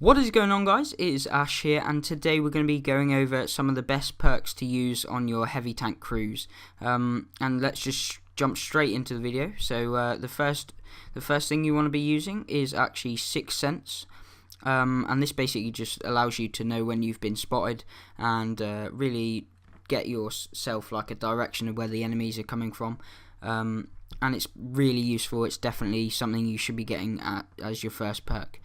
What is going on, guys? It is Ash here, and today we're going to be going over some of the best perks to use on your heavy tank crews. And let's just jump straight into the video. So the first thing you want to be using is actually 6th Sense. And this basically just allows you to know when you've been spotted and really get yourself like a direction of where the enemies are coming from. And it's really useful. It's definitely something you should be getting as your first perk.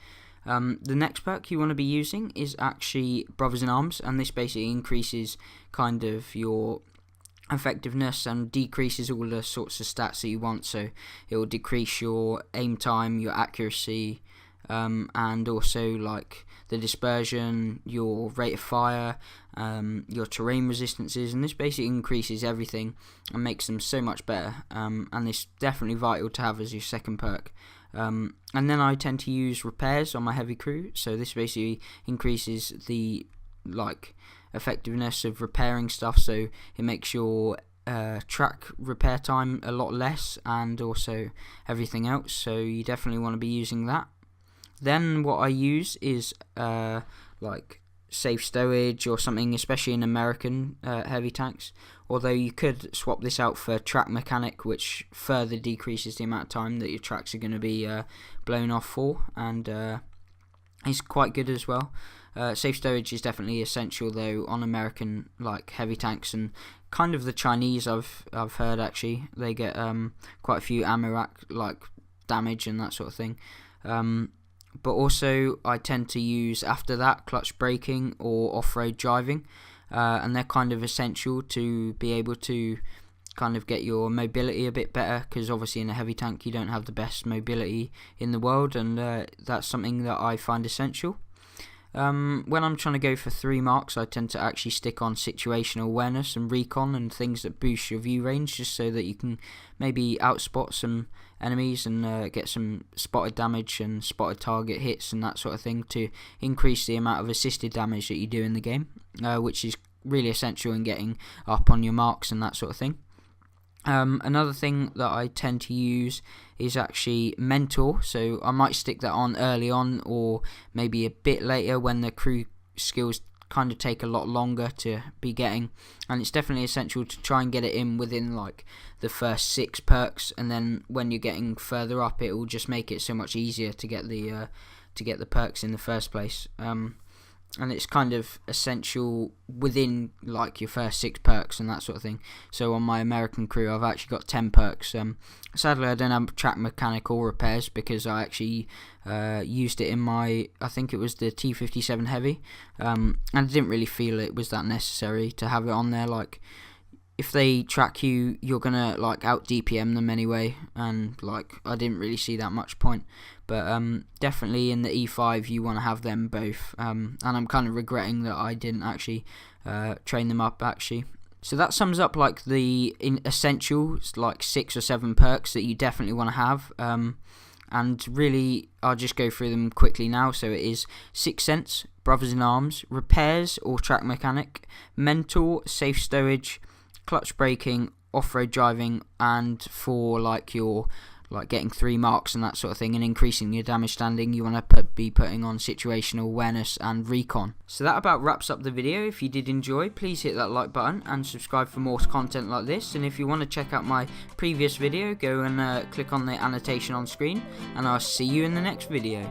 The next perk you want to be using is actually Brothers in Arms, and this basically increases kind of your effectiveness and decreases all the sorts of stats that you want. So it will decrease your aim time, your accuracy, and also like the dispersion, your rate of fire, your terrain resistances, and this basically increases everything and makes them so much better. And it's definitely vital to have as your second perk. And then I tend to use repairs on my heavy crew, so this basically increases the effectiveness of repairing stuff, so it makes your track repair time a lot less, and also everything else, so you definitely want to be using that. Then what I use is safe stowage or something, especially in American heavy tanks, although you could swap this out for track mechanic, which further decreases the amount of time that your tracks are going to be blown off for, and is quite good as well. Safe stowage is definitely essential though on American heavy tanks, and kind of the Chinese I've heard actually they get quite a few ammo rack damage and that sort of thing. But also I tend to use after that clutch braking or off-road driving, and they're kind of essential to be able to kind of get your mobility a bit better, because obviously in a heavy tank you don't have the best mobility in the world, and that's something that I find essential. When I'm trying to go for 3 marks, I tend to actually stick on situational awareness and recon and things that boost your view range, just so that you can maybe outspot some enemies and get some spotted damage and spotted target hits and that sort of thing, to increase the amount of assisted damage that you do in the game, which is really essential in getting up on your marks and that sort of thing. Another thing that I tend to use is actually Mentor, so I might stick that on early on or maybe a bit later when the crew skills kind of take a lot longer to be getting, and it's definitely essential to try and get it in within the first 6 perks, and then when you're getting further up it will just make it so much easier to get the perks in the first place. And it's kind of essential within your first 6 perks and that sort of thing. So on my American crew I've actually got 10 perks. Sadly I don't have track mechanic or repairs, because I actually used it in my, I think it was the T57 heavy, and I didn't really feel it was that necessary to have it on there. If they track you, you're gonna out DPM them anyway, and I didn't really see that much point. But definitely in the E5 you want to have them both, and I'm kind of regretting that I didn't actually train them up actually. So that sums up the essentials, 6 or 7 perks that you definitely want to have, and really I'll just go through them quickly now. So it is 6th Sense, Brothers in Arms, repairs or track mechanic, mentor, safe stowage, clutch braking, off-road driving, and for your getting 3 marks and that sort of thing and increasing your damage standing, you want to be putting on situational awareness and recon. So that about wraps up the video. If you did enjoy, please hit that like button and subscribe for more content like this, and if you want to check out my previous video, go and click on the annotation on screen, and I'll see you in the next video.